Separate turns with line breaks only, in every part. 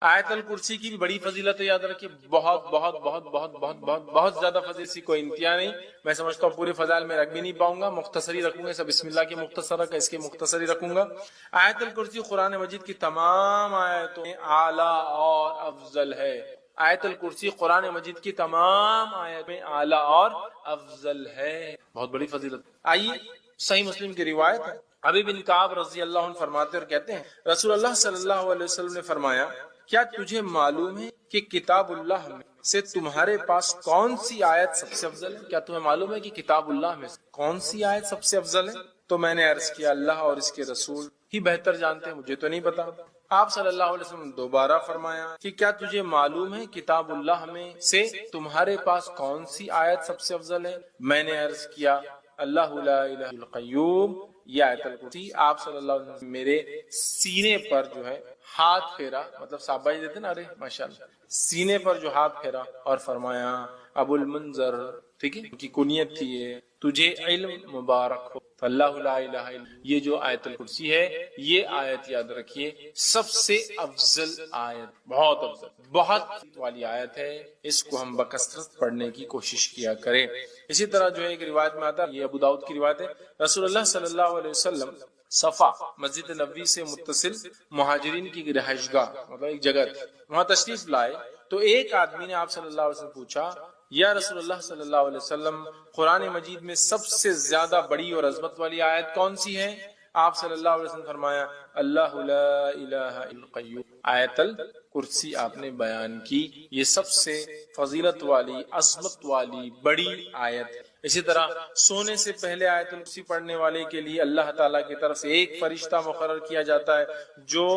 آیت الکرسی کی بھی بڑی فضیلت ہے، یاد رکھیے، بہت بہت بہت بہت بہت بہت بہت زیادہ فضیلت، سی کوئی انتہا نہیں۔ میں سمجھتا ہوں پورے فضائل میں رکھ بھی نہیں پاؤں گا، مختصری رکھوں گا، سب بسم اللہ کی مختصر ہے، اس کے مختصری رکھوں گا۔ آیت الکرسی قرآن مجید کی تمام آیتوں میں اعلیٰ اور افضل ہے۔ آیت الکرسی قرآن مجید کی تمام آیتوں میں اعلیٰ اور افضل ہے، بہت بڑی فضیلت۔ آئیے صحیح مسلم کی روایت ہے، ابی بن کعب رضی اللہ عنہ فرماتے اور کہتے ہیں رسول اللہ صلی اللہ علیہ وسلم نے فرمایا، کیا تجھے معلوم ہے کہ کتاب اللہ میں سے تمہارے پاس کون سی آیت سب سے افضل ہے؟ کیا تمہیں معلوم ہے کہ کتاب اللہ میں سے کون سی آیت سب سے افضل ہے؟ تو میں نے عرض کیا اللہ اور اس کے رسول ہی بہتر جانتے ہیں، مجھے تو نہیں پتا۔ آپ صلی اللہ علیہ وسلم نے دوبارہ فرمایا کہ کیا تجھے معلوم ہے کتاب اللہ میں سے تمہارے پاس کون سی آیت سب سے افضل ہے؟ میں نے عرض کیا اللہ لا الہ الا القیوم، یہ آیت الکرسی۔ آپ صلی اللہ علیہ وسلم میرے سینے پر جو ہے ہاتھ پھیرا، مطلب صحابہ دیتے نا، ارے ماشاءاللہ، سینے پر جو ہاتھ پھیرا اور فرمایا ابو المنذر، ٹھیک ہے، ان کی کنیت تھی یہ، تجھے علم مبارک ہو۔ اللہ لا الہ الا، یہ جو آیت الکرسی ہے، یہ آیت یاد رکھیے سب سے افضل آیت، بہت افضل، بہت والی آیت ہے، اس کو ہم بکثرت پڑھنے کی کوشش کیا کریں۔ اسی طرح جو ہے ایک روایت میں آتا ہے، یہ ابو داؤد کی روایت ہے، رسول اللہ صلی اللہ علیہ وسلم صفا مسجد نبوی سے متصل مہاجرین کی رہائش گاہ، مطلب ایک جگہ تھی، وہاں تشریف لائے تو ایک آدمی نے آپ صلی اللہ علیہ وسلم پوچھا، یا رسول اللہ صلی اللہ علیہ وسلم، قرآن مجید میں سب سے زیادہ بڑی اور عظمت والی آیت کون سی ہے؟ آپ صلی اللہ علیہ وسلم فرمایا اللہ لا الہ الا القیوم، آیت الکرسی آپ نے بیان کی، یہ سب سے فضیلت والی، عظمت والی بڑی آیت۔ اسی طرح سونے سے پہلے آیت الکرسی پڑھنے والے کے لیے اللہ تعالیٰ کی طرف سے ایک فرشتہ مقرر کیا جاتا ہے جو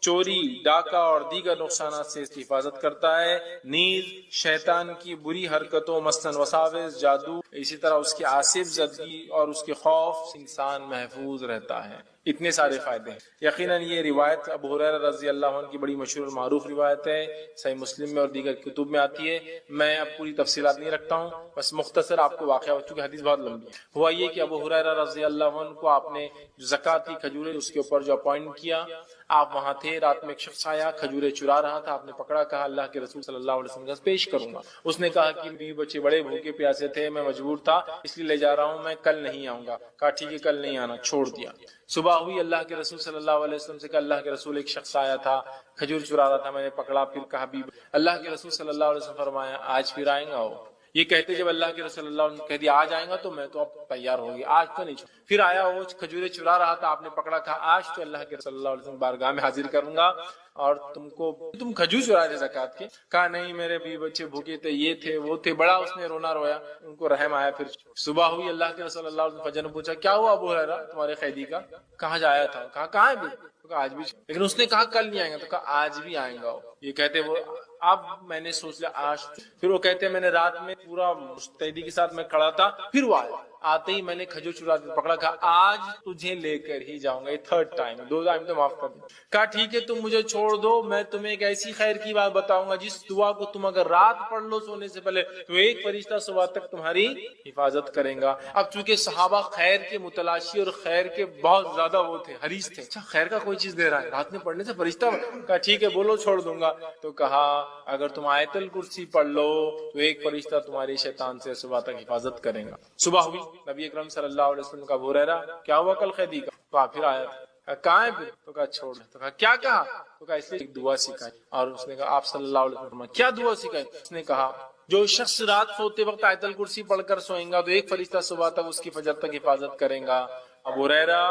چوری، ڈاکہ اور دیگر نقصانات سے اس کی حفاظت کرتا ہے، نیز شیطان کی بری حرکتوں مثلاً وساوس، جادو، اسی طرح اس کی آصف زدگی اور اس کے خوف سے انسان محفوظ رہتا ہے۔ اتنے سارے فائدے ہیں۔ یقیناً یہ روایت ابو ہریرہ رضی اللہ عنہ کی بڑی مشہور اور معروف روایت ہے، صحیح مسلم میں اور دیگر کتب میں آتی ہے۔ میں اب پوری تفصیلات نہیں رکھتا ہوں، بس مختصر آپ کو واقعہ، چونکہ حدیث بہت لمبی ہے۔ ہوا یہ کہ ابو ہریرہ رضی اللہ عنہ کو آپ نے جو زکوٰۃ کی کھجوریں اس کے اوپر جو اپوائنٹ کیا، آپ وہاں تھے، رات میں ایک شخص آیا کھجوریں چرا رہا تھا، آپ نے پکڑا، کہا اللہ کے رسول صلی اللہ علیہ وسلم کے پیش کروں گا۔ اس نے کہا کہ بیوی بچے بڑے بھوکے پیاسے تھے، میں مجبور تھا اس لیے لے جا رہا ہوں، میں کل نہیں آؤں گا۔ کہا ٹھیک ہے کل نہیں آنا، چھوڑ دیا۔ صبح ہوئی، اللہ کے رسول صلی اللہ علیہ وسلم سے کہا اللہ کے رسول ایک شخص آیا تھا کھجور چرا رہا تھا، میں نے پکڑا، پھر کہا اللہ کے رسول صلی اللہ علیہ وسلم فرمایا آج پھر آئیں گا وہ۔ یہ کہتے جب اللہ کے رسول صلی اللہ علیہ وسلم کہہ دیا آج آئیں گا تو میں تو اب تیار ہو گئی، آج تو نہیں۔ پھر آیا وہ کھجوریں چرا رہا تھا، آپ نے پکڑا، کہا آج تو اللہ کے رسول صلی اللہ علیہ وسلم بارگاہ میں حاضر کروں گا اور تم کھجور چرا رہے زکوٰۃ کے؟ کہا نہیں میرے بیوی بچے بھوکے تھے، یہ تھے وہ تھے، بڑا اس نے رونا رویا، ان کو رحم آیا۔ پھر صبح ہوئی، اللہ کے رسول صلی اللہ علیہ وسلم فجر نے پوچھا کیا ہوا ابو ہریرہ تمہارے قیدی کا؟ کہاں جایا تھا؟ کہا کہاں ہے بھی؟ کہا آج بھی، لیکن اس نے کہا کل نہیں آئیں گا، تو کہا آج بھی آئیں گا۔ یہ کہتے وہ اب میں نے سوچ لیا آج، پھر وہ کہتے میں نے رات میں پورا مستعدی کے ساتھ میں کھڑا تھا، پھر وہ آیا، آتے ہی میں نے کھجور چرا کے پکڑا، کہا آج تجھے لے کر ہی جاؤں گا، یہ تھرڈ ٹائم، دو ٹائم تو معاف کر دیں۔ کہا ٹھیک ہے تم مجھے چھوڑ دو، میں تمہیں ایک ایسی خیر کی بات بتاؤں گا جس دعا کو تم اگر رات پڑھ لو سونے سے پہلے تو ایک فرشتہ صبح تک تمہاری حفاظت کریں گا۔ اب چونکہ صحابہ خیر کے متلاشی اور خیر کے بہت زیادہ وہ تھے، حریص تھے، اچھا خیر کا کوئی چیز دے رہا ہے رات میں پڑھنے سے فرشتہ، کہا ٹھیک ہے بولو چھوڑ دوں گا۔ تو کہا اگر تم آیت الکرسی پڑھ لو تو ایک فرشتہ تمہاری شیطان سے صبح تک حفاظت کریں گا۔ صبح ہوئی، نبی اکرم صلی اللہ علیہ وسلم کا ابو ہریرہ کیا ہوا کل قیدی کا؟ تو آپ پھر آیا تھا، کہاں ہے پھر؟ تو کہا چھوڑ۔ تو کہا کیا کہا؟ تو کہا اس لیے ایک دعا سکھائی، اور اس نے کہا آپ صلی اللہ علیہ وسلم کیا دعا سکھائی؟ اس نے کہا جو شخص رات سوتے وقت آیت الکرسی پڑھ کر سوئیں گا تو ایک فرشتہ صبح تک اس کی فجر تک حفاظت کریں گا۔ ابو ہریرہ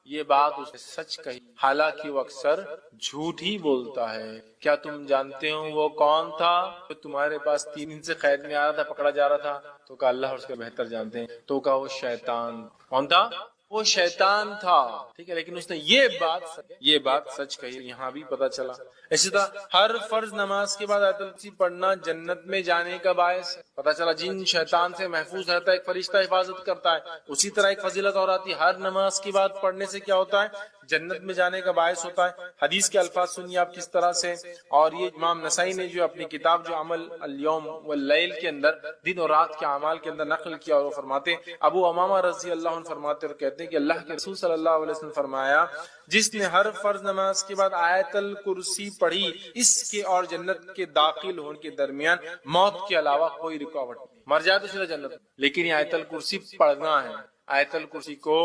یہ بات اس نے سچ کہی، حالانکہ وہ اکثر جھوٹ ہی بولتا ہے۔ کیا تم جانتے ہو وہ کون تھا جو تمہارے پاس 3 دن سے قید میں آ رہا تھا، پکڑا جا رہا تھا؟ تو کہا اللہ اور اس کے بہتر جانتے ہیں۔ تو کہا وہ شیطان۔ کون تھا؟ وہ شیطان تھا، ٹھیک ہے، لیکن اس نے یہ بات سچ کہی، یہاں بھی پتہ چلا۔ اسی طرح ہر فرض نماز کے بعد آیت الکرسی پڑھنا جنت میں جانے کا باعث ہے، پتہ چلا جن شیطان سے محفوظ رہتا ہے ایک فرشتہ حفاظت کرتا ہے۔ اسی طرح ایک فضیلت اور آتی ہے، ہر نماز کی بعد پڑھنے سے کیا ہوتا ہے؟ جنت میں جانے کا باعث ہوتا ہے. حدیث کے الفاظ سنیے آپ کس طرح سے. اور یہ امام نسائی نے جو اپنی کتاب جو عمل اليوم واللیل کے اندر دن اور رات کے اعمال کے اندر نقل کیا، اور وہ فرماتے ہیں ابو امامہ رضی اللہ عنہ فرماتے اور کہتے ہیں کہ اللہ کے رسول صلی اللہ علیہ وسلم فرمایا جس نے ہر فرض نماز کے بعد آیت الکرسی پڑھی اس کے اور جنت کے داخل ہونے کے درمیان موت کے علاوہ کوئی رکاوٹ نہیں. مر جائے تو سیدھا جنت. لیکن یہ آیت الکرسی پڑھنا ہے. آیت الکرسی کو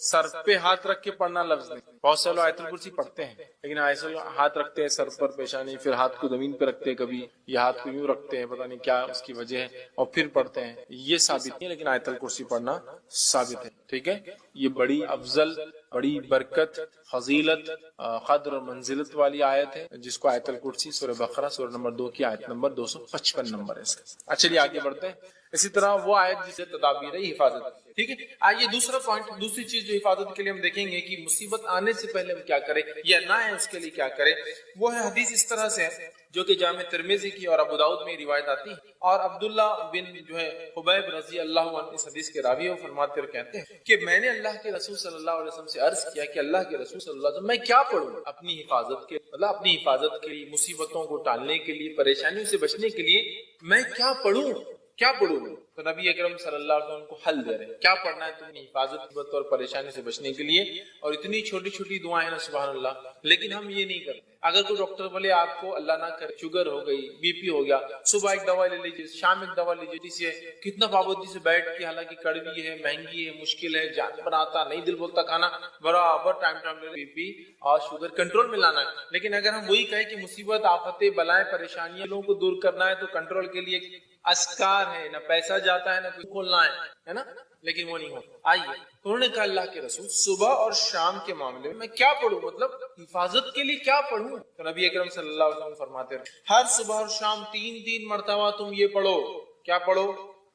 سر پہ ہاتھ رکھ کے پڑھنا لفظ نہیں. بہت سے لوگ آیت الکرسی پڑھتے ہیں لیکن ایسے ہاتھ رکھتے ہیں سر پر پیشانی، پھر ہاتھ کو زمین پہ رکھتے ہیں، کبھی یہ ہاتھ کو یوں رکھتے ہیں، پتہ نہیں کیا اس کی وجہ ہے، اور پھر پڑھتے ہیں. یہ ثابت نہیں، لیکن آیت الکرسی پڑھنا ثابت ہے. ٹھیک ہے، یہ بڑی افضل، بڑی برکت، فضیلت، قدر اور منزلت والی آیت ہے جس کو آیت الکرسی سورہ بقرہ سورہ نمبر 2 کی آیت نمبر 255 نمبر ہے اس کا. اچھا چلیے آگے بڑھتے ہیں. اسی طرح وہ آیت جسے تدابیر حفاظت. ٹھیک ہے، آئیے دوسرا پوائنٹ، دوسری چیز جو حفاظت کے لیے ہم دیکھیں گے کہ مصیبت آنے سے پہلے ہم کیا کریں یا نہ ہے اس کے لیے کیا کریں. وہ ہے حدیث اس طرح سے جو کہ جامع ترمذی کی اور ابو داؤد میں روایت آتی ہے، اور عبداللہ بن جو ہے حبیب رضی اللہ عنہ اس حدیث کے راوی ہیں، فرماتے اور کہتے ہیں کہ میں نے اللہ کے رسول صلی اللہ علیہ وسلم سے عرض کیا کہ اللہ کے رسول صلی اللہ علیہ وسلم میں کیا پڑھوں اپنی حفاظت کے، مطلب اپنی حفاظت کے لیے، مصیبتوں کو ٹالنے کے لیے، پریشانیوں سے بچنے کے لیے میں کیا پڑھوں. تو نبی اکرم صلی اللہ علیہ وسلم کو حل دے رہے ہیں کیا پڑھنا ہے تمہیں حفاظت اور پریشانی سے بچنے کے لیے. اور اتنی چھوٹی چھوٹی دعائیں ہیں نا سبحان اللہ، لیکن ہم یہ نہیں کرتے. اگر کوئی ڈاکٹر بولے آپ کو اللہ نہ کرے شوگر ہو گئی، بی پی ہو گیا، صبح ایک دوا لے لیجیے، شام ایک دوا لیجیے، جس سے کتنا پابندی سے بیٹھ کے، حالانکہ کڑوی ہے، مہنگی ہے، مشکل ہے، جان بناتا نہیں، دل بولتا کھانا، برابر ٹائم بی پی اور شوگر کنٹرول میں لانا ہے. لیکن اگر ہم وہی کہیں کہ مصیبت، آفتیں، بلائیں، پریشانیاں لوگوں کو دور کرنا ہے تو کنٹرول کے لیے اسکار ہے، نہ پیسہ جاتا ہے نہ کوئی کھولنا ہے نا، لیکن وہ نہیں ہوتا. آئیے تو انہوں نے کہا اللہ کے رسول صبح اور شام کے معاملے میں کیا پڑھوں، مطلب حفاظت کے لیے کیا پڑھوں. تو نبی اکرم صلی اللہ علیہ وسلم فرماتے ہیں ہر صبح اور شام 3 مرتبہ تم یہ پڑھو. کیا پڑھو؟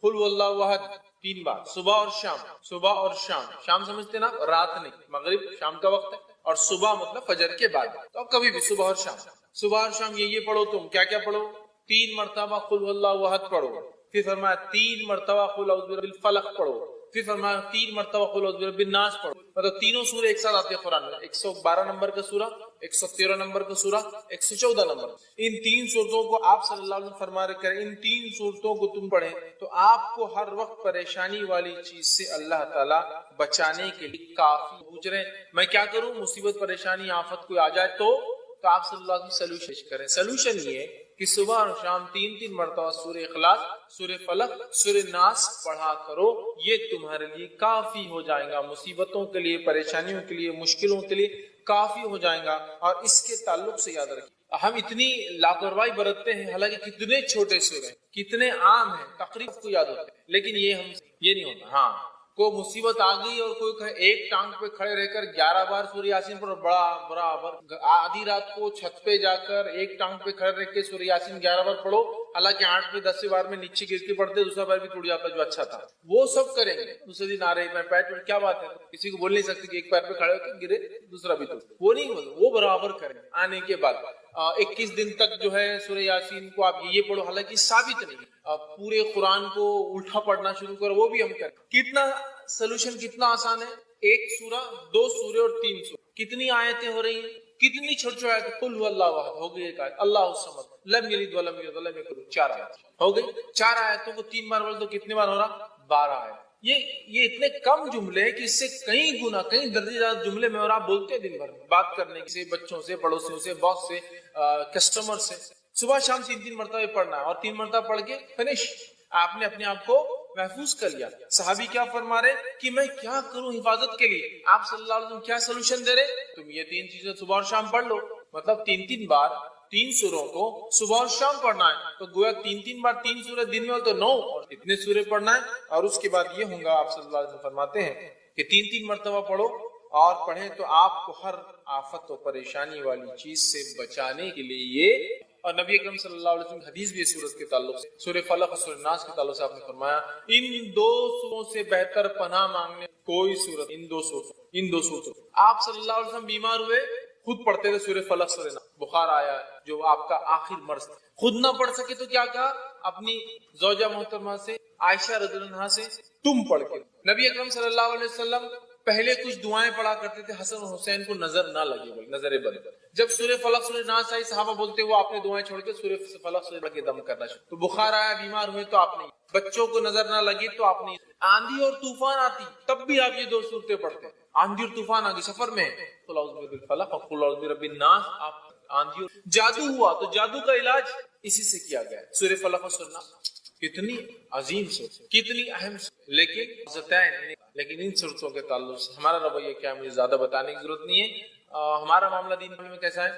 قل واللہ احد 3 بار صبح اور شام. صبح اور شام، شام سمجھتے نا رات نہیں، مغرب شام کا وقت ہے، اور صبح مطلب فجر کے بعد. تو اب کبھی بھی صبح اور شام، صبح اور شام یہ پڑھو. تم کیا کیا پڑھو؟ 3 مرتبہ قل واللہ احد پڑھو، پھر فرمایا 3 مرتبہ قل اعوذ برب الفلق پڑھو، پھر فرمایا 3 مرتبہ قل اعوذ برب الناس پڑھو. مطلب تینوں سورے ایک ساتھ آتے ہیں قرآن میں. 112 نمبر کا سورہ، 113 نمبر کا سورہ، 114 نمبر. ان 3 صورتوں کو آپ صلی اللہ علیہ وسلم فرما رہے کریں، ان 3 صورتوں کو تم پڑھیں تو آپ کو ہر وقت پریشانی والی چیز سے اللہ تعالیٰ بچانے کے لیے کافی. پوچھ رہے ہیں میں کیا کروں، مصیبت، پریشانی، آفت کوئی آ جائے تو آپ صلی اللہ علیہ وسلم سولوشن کریں. سولوشن یہ ہے کہ صبح اور شام 3 مرتبہ سورہ اخلاص، سورہ فلق، سورہ ناس پڑھا کرو. یہ تمہارے لیے کافی ہو جائے گا، مصیبتوں کے لیے، پریشانیوں کے لیے، مشکلوں کے لیے کافی ہو جائے گا. اور اس کے تعلق سے یاد رکھیں ہم اتنی لاپرواہی برتتے ہیں، حالانکہ کتنے چھوٹے سورے ہیں، کتنے عام ہیں، تقریب کو یاد ہوتے ہیں، لیکن یہ نہیں ہوتا. ہاں کوئی مصیبت آ گئی اور کوئی ایک ٹانگ پہ کھڑے رہ کر 11 بار سورہ یاسین پر برابر آدھی رات کو چھت پہ جا کر ایک ٹانگ پہ کھڑے رہ کے سورہ یاسین 11 بار پڑھو، حالانکہ 8 میں 10 بار میں نیچے گر کے پڑھتے، دوسرا بار بھی ٹوٹ جاتا جو اچھا تھا. وہ سب کریں گے، دوسرے دن آ رہے میں پیر ٹوٹ، کیا بات ہے، کسی کو بول نہیں سکتے کہ ایک پیر پہ کھڑے ہو کے گرے دوسرا بھی ٹوٹ. وہ نہیں ہوتا، وہ برابر کریں. آنے کے بعد 21 دن تک جو ہے سورہ یاسین کو آپ یہ پڑھو، حالانکہ ثابت نہیں. پورے قرآن کو الٹا پڑھنا شروع کرو، وہ بھی ہم کریں. کتنا سولوشن کتنا آسان ہے. 1 سورہ، 2 سورے اور 3 سورے، کتنی آیتیں ہو رہی ہیں، کتنی چھوٹی چھوٹی آیتیں. قل هو اللہ احد ہو گئی ایک آیت، اللہ الصمد لم یلد ولم یولد ولم یکن له 4 آیت ہو گئی. 4 آیتوں کو 3 بار بول تو کتنے بار ہو رہا؟ 12 آیت. یہ اتنے کم جملے ہیں کہ اس سے کئی گنا، کئی درجے زیادہ جملے میں اور آپ بولتے ہیں دن بھر میں، بات کرنے سے، بچوں سے، پڑوسیوں سے، باس سے، کسٹمر سے. صبح شام 3 مرتبہ پڑھنا ہے اور 3 مرتبہ پڑھ کے فنش. آپ نے اپنے آپ کو محفوظ کر لیا. صحابی کیا فرما رہے کہ میں کیا کروں حفاظت کے لیے، آپ صلی اللہ علیہ وسلم کیا سولوشن دے رہے، تم یہ 3 چیزیں صبح اور شام پڑھ لو. مطلب 3 بار 3 سوروں کو صبح اور شام پڑھنا ہے. تو گویا 3 بار 3 سورے دن میں ہو تو 9 اور اتنے سورے پڑھنا ہے. اور اس کے بعد یہ ہوگا، آپ صلی اللہ علیہ وسلم فرماتے ہیں کہ 3 مرتبہ پڑھو اور پڑھیں تو آپ کو ہر آفت و پریشانی والی چیز سے بچانے کے لیے یہ. اور نبی اکرم صلی اللہ علیہ وسلم حدیث بھی سورت کے تعلق سے، سورہ فلق اور سورہ ناس کے تعلق سے آپ نے فرمایا ان 2 سوروں سے بہتر پناہ مانگنے کوئی سورت. ان دو سورتوں آپ صلی اللہ علیہ وسلم بیمار ہوئے خود پڑھتے تھے سورہ فلق سورہ ناس. بخار آیا جو آپ کا آخر مرض، خود نہ پڑھ سکے تو کیا کہا اپنی زوجہ محترمہ سے، عائشہ رضی اللہ عنہا سے تم پڑھ کے. نبی اکرم صلی اللہ علیہ وسلم پہلے کچھ دعائیں پڑھا کرتے تھے حسن اور حسین کو نظر نہ لگے، بولے نظر بد. جب سورہ فلق سورہ ناس آئی صحابہ بولتے وہ آپ نے دعائیں چھوڑ کے سورہ فلق سورہ کے دم کرنا شروع. تو بخار آیا بیمار ہوئے تو آپ نے، بچوں کو نظر نہ لگی تو آپ نے، آندھی اور طوفان آتی تب بھی آپ یہ دو صورتیں پڑھتے. آندھی اور طوفان آگی سفر میں قل اعوذ برب الفلق اور قل اعوذ برب الناس. آپ آندھی اور جادو ہوا تو جادو کا علاج اسی سے کیا گیا. سورہ فلق اور سورہ ناس کتنی عظیم سے، کتنی اہم سے، لیکن ان صورتوں کے تعلق سے ہمارا رویہ کیا ہے مجھے زیادہ بتانے کی ضرورت نہیں ہے. ہمارا معاملہ دین میں کیسا ہے؟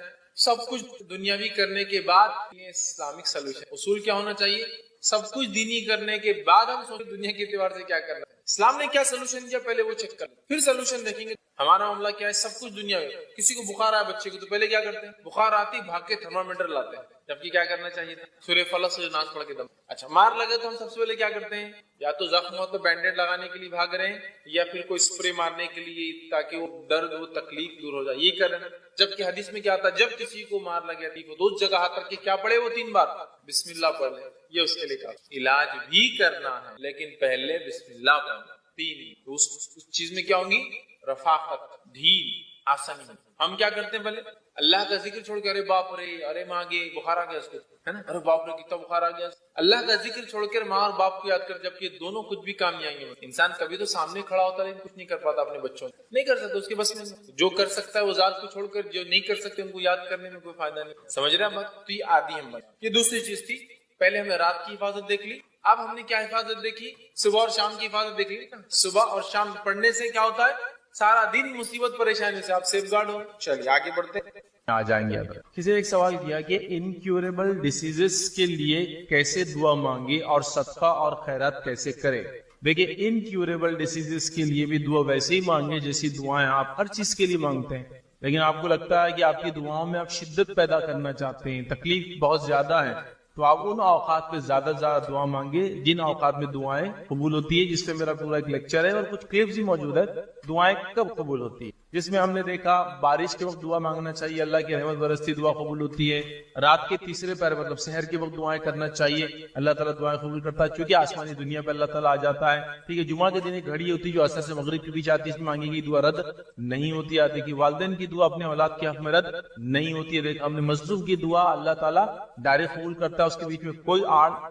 سب کچھ دنیاوی کرنے کے بعد یہ اسلامک سلوشن اصول کیا ہونا چاہیے؟ سب کچھ دینی کرنے کے بعد ہم سوچیں دنیا کے اعتبار سے کیا کرنا ہے. اسلام نے کیا سلوشن دیا پہلے وہ چیک کریں پھر سلوشن دیکھیں گے. ہمارا معاملہ کیا ہے؟ سب کچھ دنیا میں، کسی کو بخار آیا بچے کو تو پہلے کیا کرتے ہیں؟ بخار آتی بھاگ کے تھرمامیٹر لاتے ہیں، جبکہ کیا کرنا چاہیے تھا؟ سورہ فلق سورہ ناس پڑھ کے دم. اچھا مار لگے تو ہم سب سے پہلے کیا کرتے ہیں؟ یا تو زخم ہو تو بینڈیڈ لگانے کے لیے بھاگ رہے ہیں، یا پھر کوئی اسپرے مارنے کے لیے تاکہ وہ درد وہ تکلیف دور ہو جائے، یہ کر رہے ہیں. جبکہ حدیث میں کیا آتا ہے؟ جب کسی کو مار لگے تو اس جگہ ہاتھ کر کے کیا پڑھے؟ وہ 3 بار بسم اللہ پڑھ لیں. یہ اس کے لیے کہا علاج بھی کرنا ہے لیکن پہلے بسم اللہ پڑھنا. 3 اس چیز میں کیا ہوں گی؟ رفاقت، ڈھیل، آسانی. ہم کیا کرتے ہیں؟ پہلے اللہ کا ذکر چھوڑ کے ارے باپ رے، ارے ماں گے بخار آ گیا اس کو، ہے نا، ارے باپ رے کتنا بخار آ گیا. اللہ کا ذکر چھوڑ کر ماں اور باپ کو یاد کر، جبکہ دونوں کچھ بھی کام نہیں آئیں گے. انسان کبھی تو سامنے کھڑا ہوتا ہے لیکن کچھ نہیں کر پاتا. اپنے بچوں نہیں کر سکتا، اس کے بس میں جو کر سکتا ہے وہ ذات کو چھوڑ کر جو نہیں کر سکتے ان کو یاد کرنے میں کوئی فائدہ نہیں. سمجھ رہے ہیں بات؟ تو یہ عادی ہم. یہ دوسری چیز تھی. پہلے ہم نے رات کی حفاظت دیکھ لی، اب ہم نے کیا حفاظت دیکھی؟ صبح اور شام کی حفاظت دیکھ لی. صبح اور شام پڑھنے سے کیا ہوتا ہے؟ سارا دن مصیبت پریشانی سے آپ سیف گارڈ ہو. چلیے آگے بڑھتے
آ جائیں گے. کسی نے ایک سوال کیا کہ انکیوریبل ڈیسیزز کے لیے کیسے دعا مانگے اور صدقہ اور خیرات کیسے کرے. دیکھیں انکیوریبل ڈیسیزز کے لیے بھی دعا ویسے ہی مانگے جیسی دعائیں آپ ہر چیز کے لیے مانگتے ہیں. لیکن آپ کو لگتا ہے کہ آپ کی دعاؤں میں آپ شدت پیدا کرنا چاہتے ہیں، تکلیف بہت زیادہ ہے، تو آپ ان اوقات پہ زیادہ سے زیادہ دعا مانگے جن اوقات میں دعائیں قبول ہوتی ہے. جس پہ میرا پورا ایک لیکچر ہے اور کچھ کلپس بھی موجود ہے دعائیں کب قبول ہوتی ہے، جس میں ہم نے دیکھا بارش کے وقت دعا مانگنا چاہیے، اللہ کی رحمت برستی دعا قبول ہوتی ہے. رات کے تیسرے پہر مطلب سحر کے وقت دعائیں کرنا چاہیے، اللہ تعالیٰ دعائیں قبول کرتا ہے چونکہ آسمانی دنیا پہ اللہ تعالیٰ آ جاتا ہے. ٹھیک ہے، جمعہ کے دن ایک گھڑی ہوتی ہے جو عصر سے مغرب کے بیچ آتی ہے، اس میں مانگی گئی دعا رد نہیں ہوتی. آتی کہ والدین کی دعا اپنے اولاد کے حق میں رد نہیں ہوتی ہے. دیکھ ہم نے مظلوم کی دعا اللہ تعالیٰ ڈائریکٹ قبول کرتا ہے، اس کے بیچ میں کوئی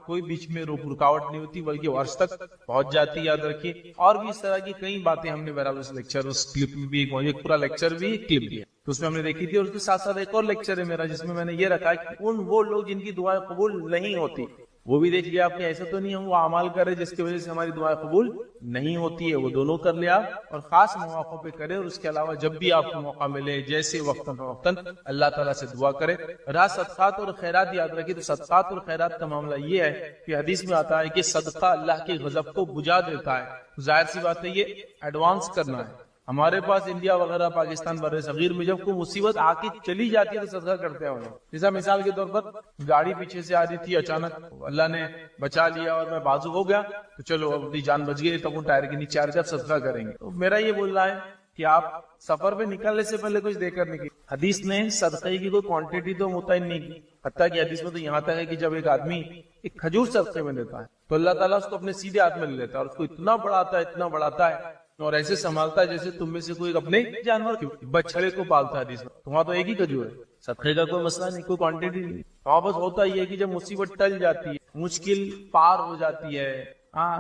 کوئی بیچ میں رکاوٹ نہیں ہوتی بلکہ عرش تک پہنچ جاتی ہے. یاد رکھیے. اور بھی اس طرح کی کئی باتیں ہم نے بہرحال اس لیکچر اس کلپ میں بھی ایک پورا لیکچر بھی ایک کلپ بھی ہے تو اس میں ہم نے دیکھی تھی. اور اس کے ساتھ ساتھ ایک اور لیکچر ہے میرا جس میں نے یہ رکھا کہ وہ لوگ جن کی دعائیں قبول نہیں ہوتی وہ بھی دیکھ لیا آپ نے. ایسا تو نہیں ہم وہ اعمال کرے جس کی وجہ سے ہماری دعائیں قبول نہیں ہوتی ہے، وہ دونوں کر لیا اور خاص مواقع پہ کرے. اور اس کے علاوہ جب بھی آپ کو موقع ملے جیسے وقتاً فوقتاً اللہ تعالیٰ سے دعا کرے. رہا صدقات اور خیرات، یاد رکھیے تو صدقات اور خیرات کا معاملہ یہ ہے کہ حدیث میں آتا ہے کہ صدقہ اللہ کے غضب کو بجھا دیتا ہے. ظاہر سی بات ہے یہ ایڈوانس کرنا ہے. ہمارے پاس انڈیا وغیرہ پاکستان بر صغیر میں جب کوئی مصیبت آ کے چلی جاتی ہے تو صدقہ کرتے ہیں. جیسا مثال کے طور پر گاڑی پیچھے سے آ رہی تھی، اچانک اللہ نے بچا لیا اور میں بازو ہو گیا تو چلو اپنی جان بچ گئی، تب وہ ٹائر کے نیچے آ رہے تھے، اب صدقہ کریں گے. تو میرا یہ بول رہا ہے کہ آپ سفر پہ نکلنے سے پہلے کچھ دے کر نکلے. حدیث نے صدقے کی کوئی کوانٹٹی تو متعین نہیں کی، حتیٰ کہ حدیث میں تو یہاں تک ہے کہ جب ایک آدمی ایک کھجور صدقے میں دیتا ہے تو اللہ تعالیٰ اس کو اپنے سیدھے ہاتھ میں لے لیتا ہے اور اس کو اتنا بڑھاتا ہے اور ایسے سنبھالتا ہے جیسے تم میں سے کوئی اپنے جانور بچڑے کو پالتا ہے. حدیث میں تو وہاں تو ایک ہی کھجور ہے، صدقے کا کوئی مسئلہ نہیں، کوئی کوانٹٹی نہیں. وہاں بس ہوتا یہ ہے کہ جب مصیبت ٹل جاتی ہے، مشکل پار ہو جاتی ہے،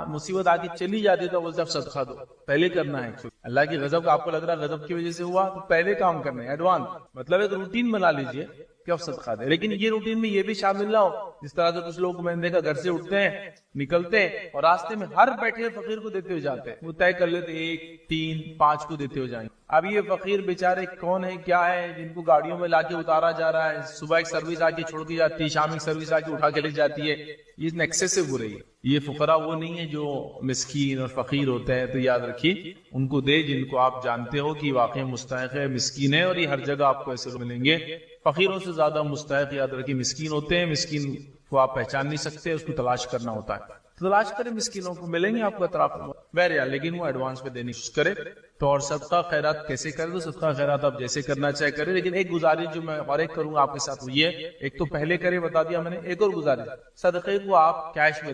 مصیبت آگے چلی جاتی ہے تو بولتے اب صدقہ دو. پہلے کرنا ہے. اللہ کی غضب کا آپ کو لگ رہا ہے غضب کی وجہ سے ہوا تو پہلے کام کرنا ہے، ایڈوانس. مطلب ایک روٹین بنا لیجئے کہ اب صدقہ دے. لیکن یہ روٹین میں یہ بھی شامل نہ ہو جس طرح سے کچھ لوگ میں نے دیکھا گھر سے اٹھتے ہیں نکلتے ہیں اور راستے میں ہر بیٹھے فقیر کو دیتے ہوئے جاتے ہیں. وہ طے کر لیتے 1 3 5 کو دیتے ہوئے جائیں. اب یہ فقیر بیچارے کون ہے کیا ہے جن کو گاڑیوں میں لا کے اتارا جا رہا ہے، صبح ایک سروس آ کے چھوڑ دی جاتی ہے، شام ایک سروس آ کے اٹھا کے لے جاتی ہے. یہ نیکسس سے برے ہے. یہ فقراء وہ نہیں ہے جو مسکین اور فقیر ہوتے ہیں، تو یاد رکھیے ان کو دے جن کو آپ جانتے ہو کہ واقعی مستحق ہے، مسکین ہے. اور یہ ہر جگہ آپ کو ایسے لوگ ملیں گے. فقیروں سے زیادہ مستحق یاد رکھیے مسکین ہوتے ہیں. مسکین کو آپ پہچان نہیں سکتے، اس کو تلاش کرنا ہوتا ہے. تلاش کرے، مسکینوں کو ملیں گے آپ کو اطراف میں بہرحال، لیکن وہ ایڈوانس پہ دینے کی کوشش کرے. تو اور صدقہ خیرات کیسے کرے؟ تو صدقہ خیرات آپ جیسے کرنا چاہے کرے. لیکن ایک گزارش جو میں اور ایک کروں گا آپ کے ساتھ وہ یہ، ایک تو پہلے کرے بتا دیا میں نے، ایک اور گزارش، صدقے کو آپ کیش میں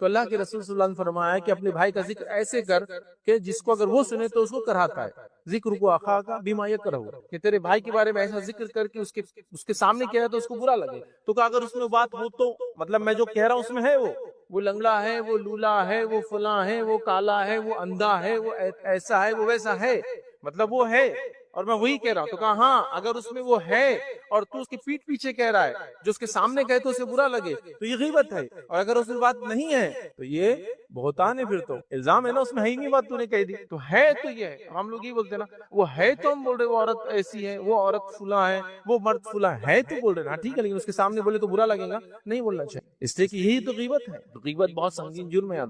تو اللہ کے رسول صلی اللہ علیہ وسلم نے فرمایا کہ اپنے بھائی کا ذکر ایسے کر کہ جس کو اگر وہ سنے تو اس کو کراہتا ہے، ذکر کو آخا کا بیما یکرہ، کہ تیرے بھائی کے بارے میں ایسا ذکر کر کے اس کے سامنے کہہ رہا تو اس کو برا لگے، تو کہ اگر اس میں بات ہو تو مطلب میں جو کہہ رہا ہوں اس میں ہے، وہ لنگڑا ہے، وہ لولا ہے، وہ فلاں ہے، وہ کالا ہے، وہ اندھا ہے، وہ ایسا ہے، وہ ویسا ہے، مطلب وہ ہے اور میں وہی کہہ رہا ہوں، تو کہا ہاں اگر اس میں وہ ہے اور تو اس کی پیٹھ پیچھے کہہ رہا ہے، جو اس کے سامنے کہے تو اسے برا لگے تو یہ غیبت ہے، اور اگر اس میں بات نہیں ہے تو یہ بہتان ہے، پھر تو الزام ہے نا، اس میں ہے ہی نہیں بات تو نے کہہ دی، تو ہے تو یہ ہے، ہم لوگ یہ بولتے ہیں نا وہ ہے تو ہم بول رہے وہ عورت ایسی ہے، وہ عورت فلاں ہے، وہ مرد فلاں ہے تو بول رہے نا، ٹھیک ہے، لیکن اس کے سامنے بولے تو برا لگے گا، نہیں بولنا چاہیے، اس لیے کہ یہی تو غیبت ہے، غیبت بہت سنگین جرم ہے۔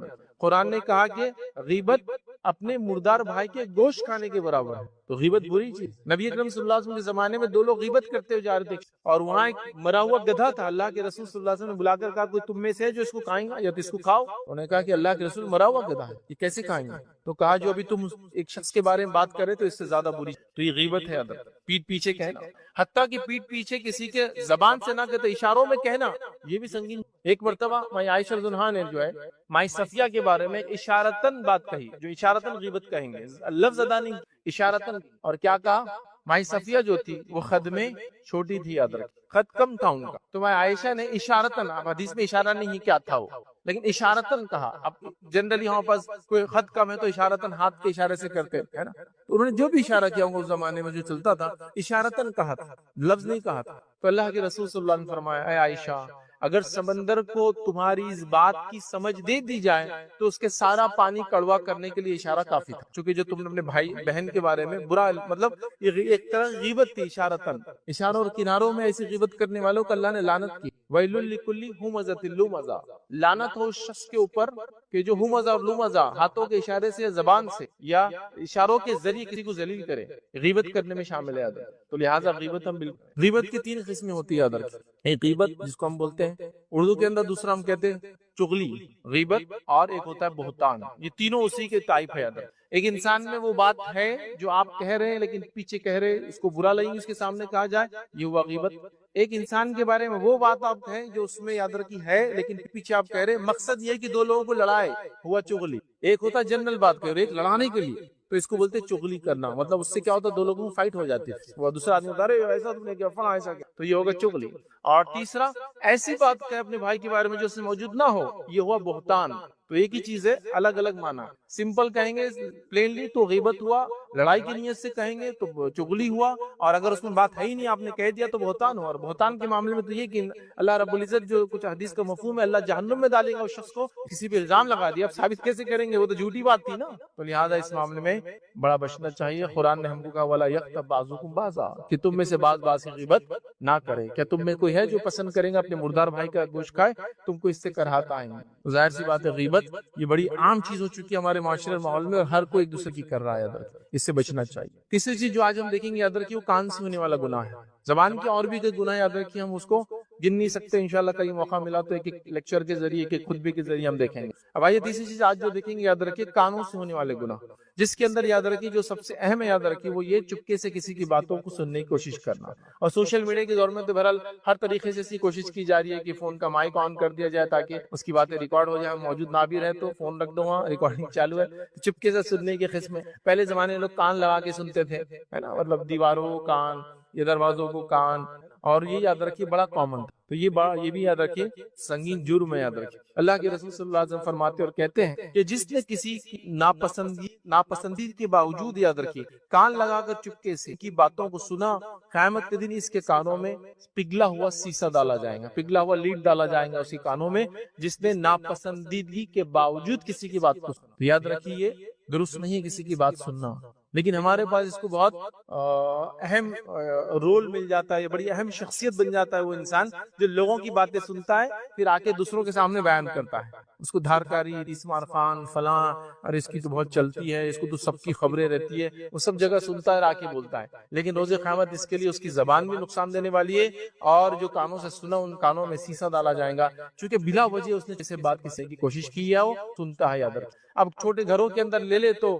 قرآن نے کہا کہ غیبت اپنے مردار بھائی کے گوشت کھانے کے برابر ہے، تو غیبت بری چیز۔ نبی اکرم صلی اللہ علیہ وسلم کے زمانے میں دو لوگ غیبت کرتے ہوئے جا رہے تھے اور وہاں ایک مرا ہوا گدھا تھا، اللہ کے رسول صلی اللہ علیہ وسلم نے بلا کر کہا کوئی تم میں سے ہے جو اس کو کھائیں گا یا تو اس کو کھاؤ، انہوں نے کہا کہ اللہ کے رسول مرا ہوا گدھا ہے یہ کیسے کھائیں گے، تو کہا جو ابھی تم ایک شخص کے بارے میں بات کرے تو اس سے زیادہ بری، تو یہ غیبت ہے ادب، پیٹھ پیچھے کہنا، حتیٰ کہ پیٹھ پیچھے کسی کے زبان سے نہ کہتے اشاروں میں کہنا، یہ بھی سنگین۔ ایک مرتبہ مائی عائشہ رضی اللہ عنہا نے جو ہے مائی صفیہ کے بارے میں اشارتن بات کہی، جو اشارتن غیبت کہیں گے، لفظ ادا نہیں، اشارتن، اور کیا کہا، مائی صفیہ جو تھی وہ خد میں چھوٹی تھی، یاد رکھ خد کم تھا ان کا، تو مائی عائشہ نے اشارتن، اب حدیث میں اشارہ نہیں کیا تھا وہ، لیکن اشارتن کہا، اب جنرلی ہمارے پاس کوئی خط کم ہے تو اشارتن ہاتھ کے اشارے سے کرتے ہیں نا، تو انہوں نے جو بھی اشارہ کیا ہوگا اس زمانے میں جو چلتا تھا اشارتن کہا تھا، لفظ نہیں کہا تھا، تو اللہ کے رسول صلی اللہ علیہ وسلم نے فرمایا اے عائشہ اگر سمندر کو تمہاری اس بات کی سمجھ دے دی جائے تو اس کے سارا پانی کڑوا کرنے کے لیے اشارہ کافی تھا، چونکہ جو تم نے اپنے بھائی بہن کے بارے میں برا، مطلب یہ ایک طرح غیبت تھی، اشارتن، اشاروں اور کناروں میں ایسی غیبت کرنے والوں کو اللہ نے لعنت کی، ویل لکل ہمزۃ لمزہ، لعنت ہو اس شخص کے اوپر کہ جو ہمزہ اور لمزہ ہاتھوں کے اشارے سے، زبان سے یا اشاروں کے ذریعے کسی کو ذلیل کرے، غیبت کرنے میں شامل ہے، تو لہٰذا غیبت ہم بالکل، غیبت کی تین قسمیں ہوتی ہے، ایک غیبت جس کو ہم بولتے ہیں اردو کے اندر، دوسرا ہم کہتے ہیں چغلی غیبت، اور ایک ہوتا ہے بہتان، یہ تینوں اسی کے ٹائپ ہے۔ ایک انسان میں وہ بات ہے جو آپ کہہ رہے ہیں لیکن پیچھے کہہ رہے، اس کو برا لگے اس کے سامنے کہا جائے، یہ ہوا غیبت۔ ایک انسان کے بارے میں وہ بات آپ کہیں جو اس میں یاد رکھی ہے لیکن پیچھے آپ کہہ رہے، مقصد یہ کہ دو لوگوں کو لڑائے، ہوا چغلی۔ ایک ہوتا ہے جنرل بات کہہ رہے، ایک لڑانے کے لیے، تو اس کو بولتے چغلی کرنا، مطلب اس سے کیا ہوتا ہے دو لوگوں میں فائٹ ہو جاتی ہے، وہ دوسرا آدمی بتا رہے ایسا تم نے کیا، فلاں ایسا کیا، تو یہ ہوگا چغلی۔ اور تیسرا ایسی بات کہے اپنے بھائی کے بارے میں جو اس میں موجود نہ ہو، یہ ہوا بہتان۔ تو ایک ہی چیز ہے، الگ الگ معنی، سمپل کہیں گے پلینلی تو غیبت ہوا، لڑائی کی نیت سے کہیں گے تو چغلی ہوا، اور اگر اس میں بات ہے ہی نہیں آپ نے کہہ دیا تو بہتان ہوا۔ اور بہتان کے معاملے میں تو یہ کہ اللہ رب العزت جو کچھ حدیث کا مفہوم ہے، اللہ جہنم میں ڈالے گا اس شخص کو، کسی پہ الزام لگا دیا، اب ثابت کیسے کریں گے، وہ تو جھوٹی بات تھی نا، تو لہٰذا اس معاملے میں بڑا بچنا چاہیے۔ قرآن نے ہم کو کہا وَلَا يَغْتَبْ بَعْضُكُمْ بَعْضًا، کہ تم میں سے بعض کی غیبت نہ کرے۔ کیا تم میں کوئی ہے جو پسند کرے گا اپنے مردار بھائی کا گوشت کھائے؟ تم کو اس سے کراہت آئیں گے۔ ظاہر سی بات ہے غیبت یہ بڑی عام چیز ہو چکی ہے ہمارے معاشرے ماحول میں، اور ہر کوئی ایک دوسرے کی کر رہا ہے، اس سے بچنا چاہیے۔ تیسری چیز جو آج ہم دیکھیں گے یاد رکھیے، وہ کان سے ہونے والا گناہ ہے۔ زبان کے اور بھی کئی گناہ یاد رکھیے، ہم اس کو گن نہیں سکتے، انشاءاللہ کہیں موقع ملا تو ایک ایک لیکچر کے ذریعے، ایک ایک خطبے کے ذریعے ہم دیکھیں گے۔ اب آئیے تیسری چیز آج جو دیکھیں گے یاد رکھیے، کانوں سے ہونے والے گناہ، جس کے اندر یاد رکھیے جو سب سے اہم ہے یاد رکھیے وہ یہ چپکے سے کسی کی باتوں کو سننے کی کوشش کرنا۔ اور سوشل میڈیا کے دور میں تو بہرحال ہر طریقے سے ایسی کوشش کی جا رہی ہے کہ فون کا مائک آن کر دیا جائے تاکہ اس کی باتیں ریکارڈ ہو جائیں، موجود نہ بھی رہے تو فون رکھ دو وہاں، ریکارڈنگ چالو ہے، چپکے سے سننے کی قسم ہے۔ پہلے زمانے میں لوگ کان لگا کے سنتے تھے، ہے نا، مطلب دیواروں کو کان یا دروازوں کو کان، اور یہ یاد رکھیے بڑا کامن تھا، تو یہ بھی یاد رکھیے سنگین جرم ہے، یاد رکھیے۔ اللہ کے رسول صلی اللہ علیہ وسلم فرماتے اور کہتے ہیں کہ جس نے کسی کی ناپسندی کے باوجود یاد رکھیے کان لگا کر چپکے سے کی باتوں کو سنا، قیامت کے دن اس کے کانوں میں پگھلا ہوا سیسا ڈالا جائے گا، پگھلا ہوا لیڈ ڈالا جائے گا اسی کانوں میں، جس نے ناپسندیدگی کے باوجود کسی کی بات کو سنا۔ تو یاد رکھیے درست نہیں کسی کی بات سننا، لیکن ہمارے پاس اس کو بہت اہم رول مل جاتا ہے، بڑی اہم شخصیت بن جاتا ہے وہ انسان جو لوگوں کی باتیں سنتا ہے پھر آ کے دوسروں کے سامنے بیان کرتا ہے، اس کو دھارکاری، اسمار خان فلاں، اور اس کی تو بہت چلتی ہے، اس کو تو سب کی خبریں رہتی ہے، وہ سب جگہ سنتا ہے اور آ کے بولتا ہے، لیکن روز قیامت اس کے لیے اس کی زبان بھی نقصان دینے والی ہے، اور جو کانوں سے سنا ان کانوں میں سیسا ڈالا جائے گا، چونکہ بلا وجہ اس نے جیسے بات کی کوشش کی ہے وہ سنتا ہے، یاد رکھ۔ اب چھوٹے گھروں کے اندر لے لے تو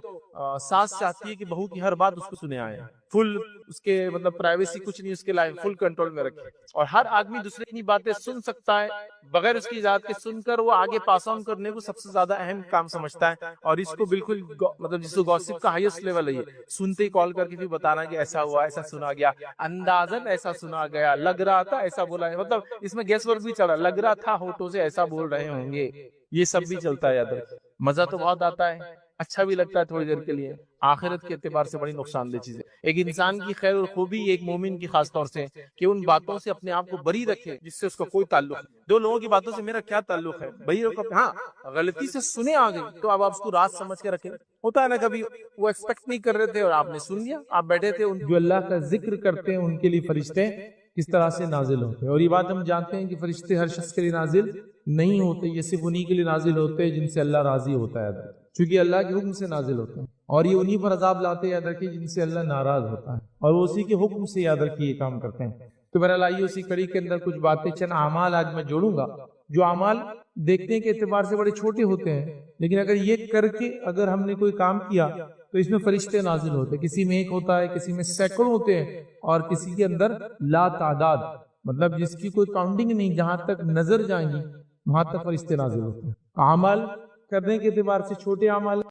ساس چاہتی ہے کہ کہ بہو کی ہر بات اس کو سنے آئے, فل اس کے مطلب پرائیویسی کچھ نہیں اس کے لائف, فل کنٹرول میں رکھے, اور ہر آدمی دوسرے کی باتیں سن سکتا ہے بغیر اس کی اجازت کے, سن کر وہ آگے پاس آن کرنے کو سب سے زیادہ اہم کام سمجھتا ہے, اور اس کو بالکل مطلب جس کو گوسپ کا ہائیسٹ لیول ہے, یہ سنتے ہی کال کر کے پھر بتانا کہ ایسا ہوا, ایسا سنا گیا, اندازن ایسا سنا گیا, لگ رہا تھا ایسا بولا ہے, مطلب اس میں گیس ورک بھی چلا, لگ رہا تھا ہونٹوں سے ایسا بول رہے ہوں گے, یہ سب بھی چلتا ہے. یاد رکھیں مزہ تو بہت آتا ہے, اچھا بھی لگتا ہے تھوڑی دیر کے لیے, آخرت کے اعتبار سے بڑی نقصان دہ چیز ہے. ایک انسان کی خیر اور خوبی ایک مومن کی خاص طور سے کہ ان باتوں سے اپنے آپ کو بری رکھے جس سے اس کا کوئی تعلق نہیں. دو لوگوں کی باتوں سے میرا کیا تعلق ہے, بری رکھو. ہاں غلطی سے سنے آ گئی تو اب آپ اس کو راز سمجھ کے رکھیں. ہوتا ہے نا کبھی وہ ایکسپیکٹ نہیں کر رہے تھے اور آپ نے سن لیا, آپ بیٹھے تھے, جو اللہ کا ذکر کرتے ہیں ان کے لیے فرشتے کس طرح سے نازل ہوتے ہیں. اور یہ بات ہم جانتے ہیں کہ فرشتے ہر شخص کے لیے نازل نہیں ہوتے, یہ صرف انہی کے لیے نازل ہوتے ہیں جن سے اللہ راضی ہوتا ہے, چونکہ اللہ کے حکم سے نازل ہوتے ہیں, اور یہ انہی پر عذاب لاتے ہیں, یاد رکھیے, جن سے اللہ ناراض ہوتا ہے, اور وہ اسی کے حکم سے, یاد رکھیے, یہ کام کرتے ہیں. تو بہرحال آئیے اسی کڑی کے اندر کچھ باتیں, چند اعمال آج میں جوڑوں گا جو اعمال دیکھنے کے اعتبار سے بڑے چھوٹے ہوتے ہیں, لیکن اگر یہ کر کے اگر ہم نے کوئی کام کیا تو اس میں فرشتے نازل ہوتے ہیں. کسی میں ایک ہوتا ہے, کسی میں سینکڑوں ہوتے ہیں, اور کسی کے اندر لا تعداد, مطلب جس کی کوئی کاؤنٹنگ نہیں, جہاں تک نظر جائیں گی وہاں تک فرشتے نازل ہوتے ہیں. اعمال کرنے کے اعتبار سے چھوٹے اعمال